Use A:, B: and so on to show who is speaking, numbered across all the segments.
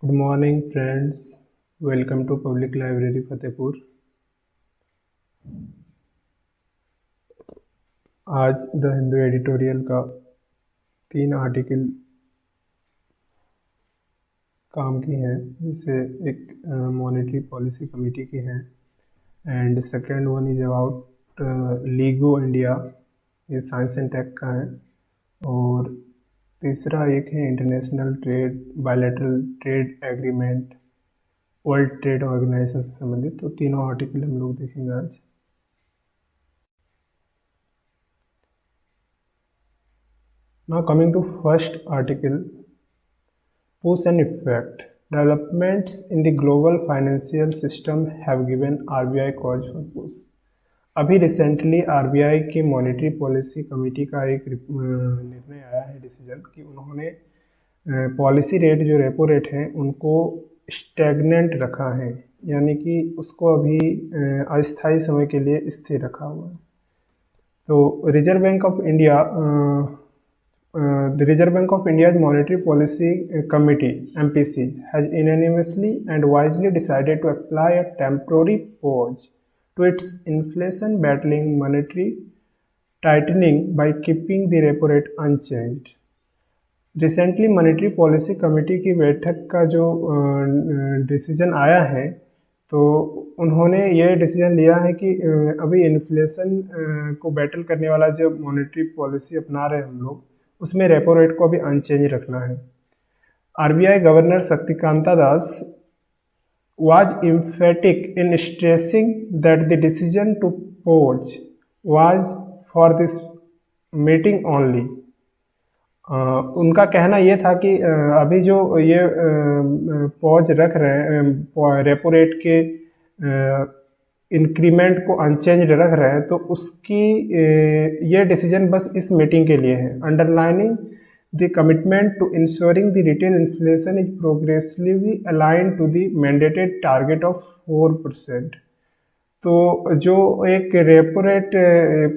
A: Good morning friends. Welcome to public library Fatehpur. आज the Hindu editorial का 3 article काम की हैं, जिसे एक मॉनेटरी पॉलिसी कमेटी की हैं and second one is about LIGO India, ये साइंस एंड टेक का है। और तीसरा एक है international trade bilateral trade agreement world trade organisation से संबंधित। तो तीनों आर्टिकल हम लोग देखेंगे आज। Now coming to first article, push and effect. Developments in the global financial system have given RBI cause for push. अभी रिसेंटली आरबीआई की मॉनेटरी पॉलिसी कमेटी का एक निर्णय आया है, डिसीजन, कि उन्होंने पॉलिसी रेट जो रेपो रेट है उनको स्टैग्नेंट रखा है, यानी कि उसको अभी अस्थायी समय के लिए स्थिर रखा हुआ है। तो reserve bank of India The Reserve Bank of India's Monetary Policy Committee (MPC) has unanimously and wisely decided to apply a temporary pause to its inflation-battling monetary tightening by keeping the repo rate unchanged. Recently monetary policy committee की बैठक का जो decision आया है, तो उन्होंने ये decision लिया है कि अभी इन्फ्लेशन को बैटल करने वाला जो मॉनेटरी पॉलिसी अपना रहे हम लोग, उसमें रेपो रेट को अभी अनचेंज रखना है। RBI governor Shaktikanta Das was emphatic in stressing that the decision to pause was for this meeting only. उनका कहना ये था कि अभी जो ये पॉज रख रहे हैं, रेपो रेट के इंक्रीमेंट को अनचेंज रख रहे हैं, तो उसकी ये डिसीजन बस इस मीटिंग के लिए है। Underlining the commitment to ensuring the retail inflation is progressively align to the mandated target of 4%। तो जो एक रेपो रेट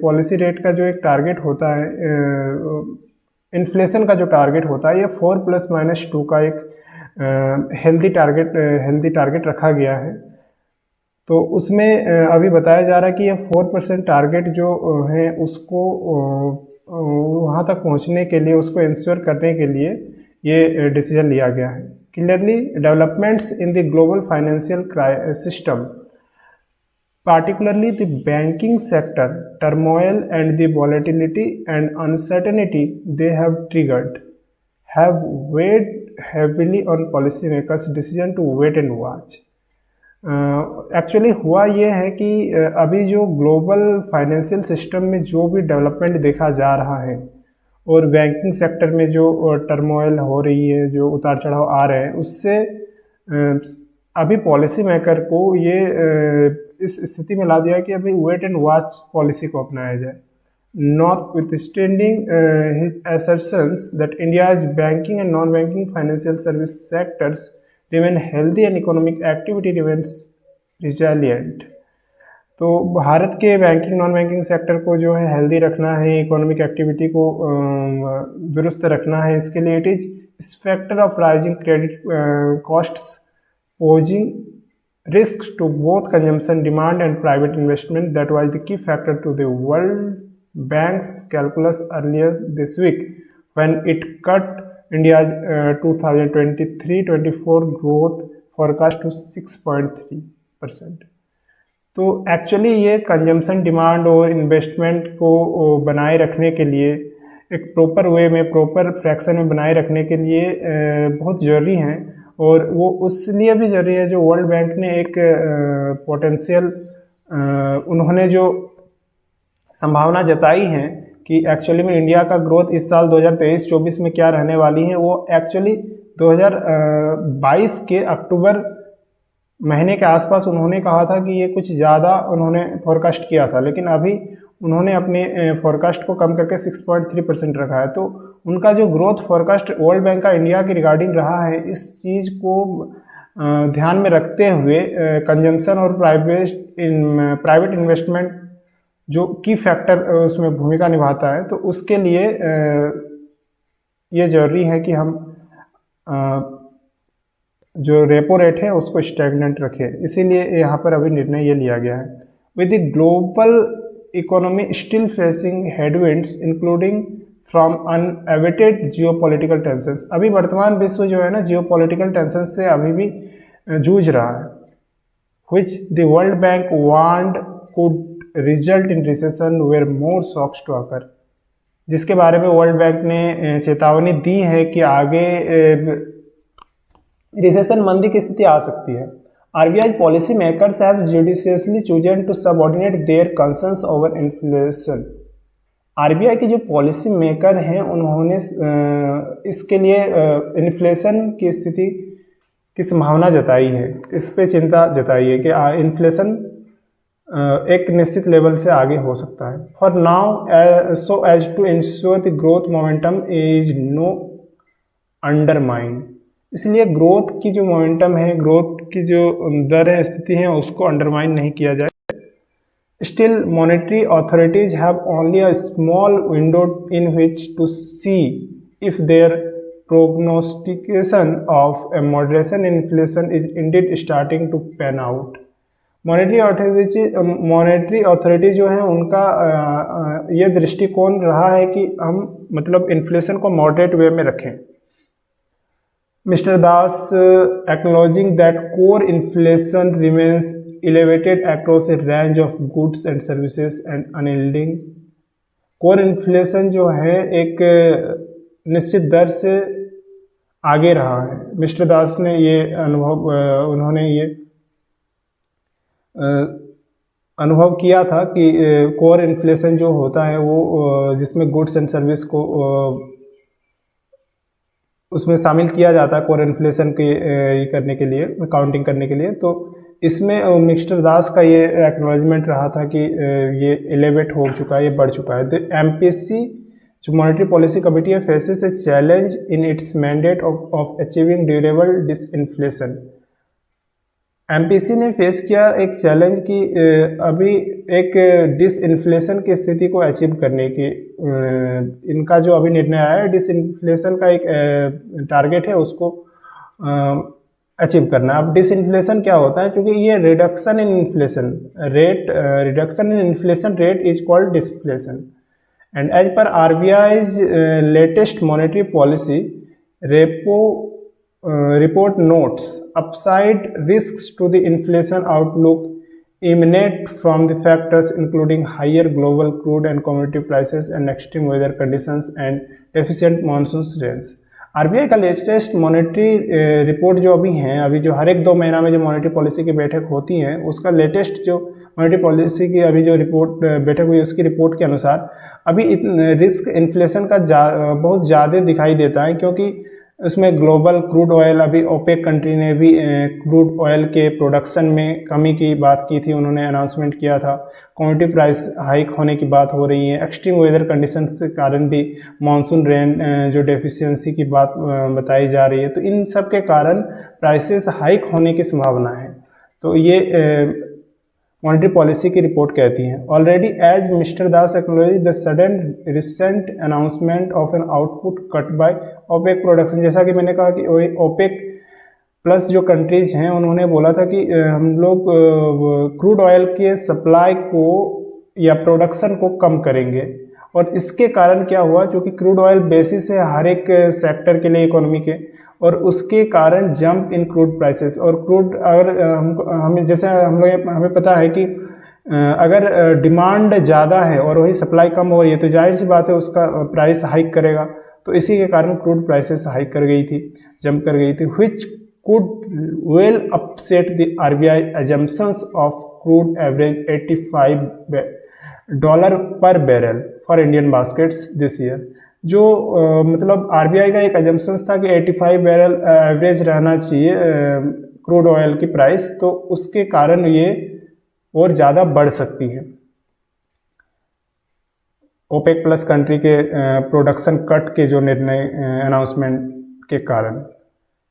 A: पॉलिसी रेट का जो एक टारगेट होता है, इन्फ्लेशन का जो टारगेट होता है, ये 4+-2 का एक हेल्दी टारगेट रखा गया है। तो उसमें अभी बताया जा रहा है कि ये 4% टारगेट जो है उसको वहाँ तक पहुँचने के लिए, उसको इंश्योर करने के लिए ये डिसीजन लिया गया है। Clearly developments in the global financial system, particularly the banking sector turmoil and the volatility and uncertainty they have triggered have weighed heavily on policymakers' decision to wait and watch. Actually हुआ ये है कि अभी जो global financial system में जो भी development देखा जा रहा है और बैंकिंग सेक्टर में जो टर्मोइल हो रही है, जो उतार चढ़ाव आ रहे हैं, उससे अभी पॉलिसी मेकर को ये इस स्थिति में ला दिया कि अभी वेट एंड वॉच पॉलिसी को अपनाया जाए। Notwithstanding his assertions that India's banking and non-banking financial service sectors remain healthy and economic activity remains resilient. तो भारत के बैंकिंग नॉन बैंकिंग सेक्टर को जो है हेल्दी रखना है, इकोनॉमिक एक्टिविटी को दुरुस्त रखना है, इसके लिए it is factor of rising credit costs posing risks to both consumption demand and private investment. That was the key factor to the World Bank's calculus earlier this week when it cut India's 2023-24 growth forecast to 6.3%. तो actually ये consumption demand और investment को बनाए रखने के लिए, एक proper way में, प्रॉपर फ्रैक्शन में बनाए रखने के लिए बहुत ज़रूरी हैं। और वो उसलिए भी जरूरी है जो वर्ल्ड बैंक ने एक पोटेंशियल, उन्होंने जो संभावना जताई है कि एक्चुअली में इंडिया का ग्रोथ इस साल 2023-24 में क्या रहने वाली है, वो एक्चुअली 2022 के अक्टूबर महीने के आसपास उन्होंने कहा था कि ये कुछ ज़्यादा उन्होंने फोरकास्ट किया था, लेकिन अभी उन्होंने अपने फोरकास्ट को कम करके 6.3% रखा है। तो उनका जो ग्रोथ फोरकास्ट वर्ल्ड बैंक का इंडिया की रिगार्डिंग रहा है, इस चीज़ को ध्यान में रखते हुए कंजम्पशन और प्राइवेट इन्वेस्टमेंट जो की फैक्टर उसमें भूमिका निभाता है, तो उसके लिए ये ज़रूरी है कि हम जो रेपो रेट है उसको स्टैग्नेंट रखे, इसीलिए यहाँ पर अभी निर्णय ये लिया गया है। With the global economy still facing headwinds including from unabated geopolitical tensions, अभी वर्तमान विश्व जो है ना जियोपॉलिटिकल टेंशन से अभी भी जूझ रहा है। which the World Bank warned could result in recession where more shocks to occur, जिसके बारे में वर्ल्ड बैंक ने चेतावनी दी है कि आगे रिसेशन मंदी की स्थिति आ सकती है। RBI policy makers have judiciously chosen to subordinate their concerns over inflation. RBI के जो पॉलिसी मेकर हैं उन्होंने इसके लिए इन्फ्लेशन की स्थिति की संभावना जताई है, इस पे चिंता जताई है कि इन्फ्लेशन एक निश्चित लेवल से आगे हो सकता है। For now so as to ensure the growth momentum is no undermine, इसलिए ग्रोथ की जो मोमेंटम है, ग्रोथ की जो दर है, स्थिति है, उसको अंडरमाइन नहीं किया जाए। Still monetary authorities have only a small window in which to see if there prognostication of a moderation in inflation is indeed starting to pan out। Monetary authority जो है उनका ये दृष्टिकोण रहा है कि हम मतलब इन्फ्लेशन को मॉडरेट वे में रखें। Mister Das acknowledging that core inflation remains elevated across a range of goods and services and unyielding। Core inflation जो है एक निश्चित दर से आगे रहा है। मिस्टर दास ने ये उन्होंने ये अनुभव किया था कि कोर इन्फ्लेशन जो होता है वो जिसमें गुड्स एंड सर्विस को उसमें शामिल किया जाता है कोर इन्फ्लेशन के करने के लिए, काउंटिंग करने के लिए। तो इसमें मिस्टर दास का ये एक्नॉलेजमेंट रहा था कि ये एलिवेट हो चुका है, ये बढ़ चुका है। तो एमपीसी जो मॉनेटरी पॉलिसी कमेटी है faces a challenge in its mandate of achieving durable disinflation. MPC ने फेस किया एक चैलेंज कि अभी एक डिसइन्फ्लेशन की स्थिति को अचीव करने की इनका जो अभी निर्णय आया है, डिसइन्फ्लेशन का एक टारगेट है उसको अचीव करना। अब डिसइन्फ्लेशन क्या होता है, क्योंकि ये reduction in inflation rate, reduction in inflation rate is called disinflation. And as per RBI's latest monetary policy, repo report notes upside risks to the inflation outlook emanate from the factors including higher global crude and commodity prices and extreme weather conditions and deficient monsoon rains। RBI का latest monetary report जो अभी हैं, अभी जो हर एक 2 महीना में जो मॉनेटरी पॉलिसी की बैठक होती है उसका लेटेस्ट जो मॉनेटरी पॉलिसी की अभी जो रिपोर्ट बैठक हुई उसकी रिपोर्ट के अनुसार अभी रिस्क इन्फ्लेशन का बहुत ज़्यादा दिखाई देता है, क्योंकि उसमें ग्लोबल क्रूड ऑयल, अभी ओपेक कंट्री ने भी क्रूड ऑयल के प्रोडक्शन में कमी की बात की थी, उन्होंने अनाउंसमेंट किया था। कमोडिटी प्राइस हाइक होने की बात हो रही है, एक्सट्रीम वेदर कंडीशंस के कारण भी मॉनसून रेन जो डेफिशिएंसी की बात बताई जा रही है, तो इन सब के कारण प्राइसेस हाइक होने की संभावना है। तो ये मॉनेटरी पॉलिसी की रिपोर्ट कहती है। Already as mister Das acknowledge the sudden recent announcement of an output cut by OPEC production, जैसा कि मैंने कहा कि ओपेक प्लस जो कंट्रीज हैं उन्होंने बोला था कि हम लोग क्रूड ऑयल के सप्लाई को या प्रोडक्शन को कम करेंगे, और इसके कारण क्या हुआ, क्योंकि क्रूड ऑयल बेसिस है हर एक सेक्टर के लिए इकोनॉमी के, और उसके कारण जंप इन क्रूड प्राइसेस। और क्रूड अगर हमें जैसे हमें पता है कि अगर डिमांड ज़्यादा है और वही सप्लाई कम हो रही है तो जाहिर सी बात है उसका प्राइस हाइक करेगा। तो इसी के कारण क्रूड प्राइसेस हाइक कर गई थी, जंप कर गई थी, which could well upset the RBI assumptions of crude average $85 पर barrel for Indian baskets this year. जो मतलब आरबीआई का एक अजम्पशंस था कि 85 बैरल एवरेज रहना चाहिए क्रूड ऑयल की प्राइस, तो उसके कारण ये और ज़्यादा बढ़ सकती है ओपेक प्लस कंट्री के प्रोडक्शन कट के जो निर्णय अनाउंसमेंट के कारण।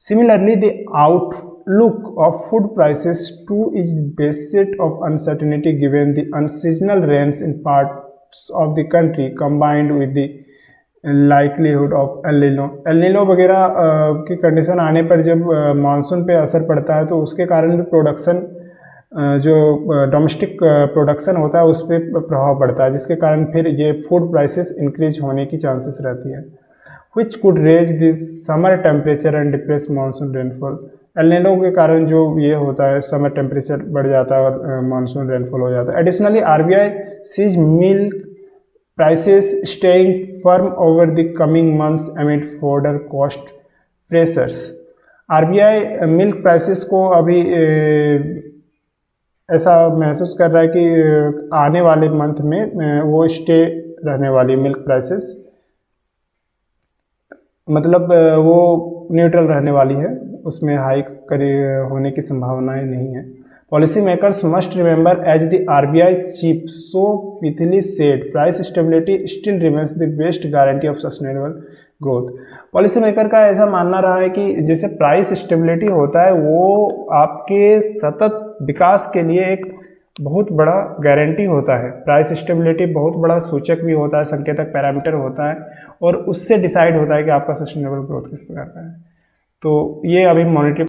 A: Similarly the outlook of food prices too is based off uncertainty given the unseasonal rains in parts of the country combined with the likelihood of El Nino वगैरह की condition आने पर जब मानसून पे असर पड़ता है तो उसके कारण भी प्रोडक्शन जो डोमेस्टिक प्रोडक्शन होता है उस पर प्रभाव पड़ता है, जिसके कारण फिर ये फूड प्राइसेस इंक्रीज होने की चांसेस रहती है। Which could raise this summer temperature and depress monsoon rainfall. El Nino के कारण जो ये होता है समर टेम्परेचर बढ़ जाता है और मानसून रेनफॉल हो जाता है। Additionally RBI sees milk prices staying firm over the coming months amid further cost pressures। RBI milk prices को अभी ऐसा महसूस कर रहा है कि आने वाले मंथ में वो स्टे रहने वाली मिल्क प्राइसेस, मतलब वो न्यूट्रल रहने वाली है, उसमें हाइक होने की संभावनाएं नहीं है। Policy makers must remember as the RBI chief so wittily said price stability still remains the best guarantee of sustainable growth. Policy maker का ऐसा मानना रहा है कि जैसे प्राइस स्टेबिलिटी होता है वो आपके सतत विकास के लिए एक बहुत बड़ा गारंटी होता है। प्राइस स्टेबिलिटी बहुत बड़ा सूचक भी होता है, संकेतक पैरामीटर होता है, और उससे डिसाइड होता है कि आपका सस्टेनेबल ग्रोथ किस प्रकार का है। तो ये अभी मॉनिटरी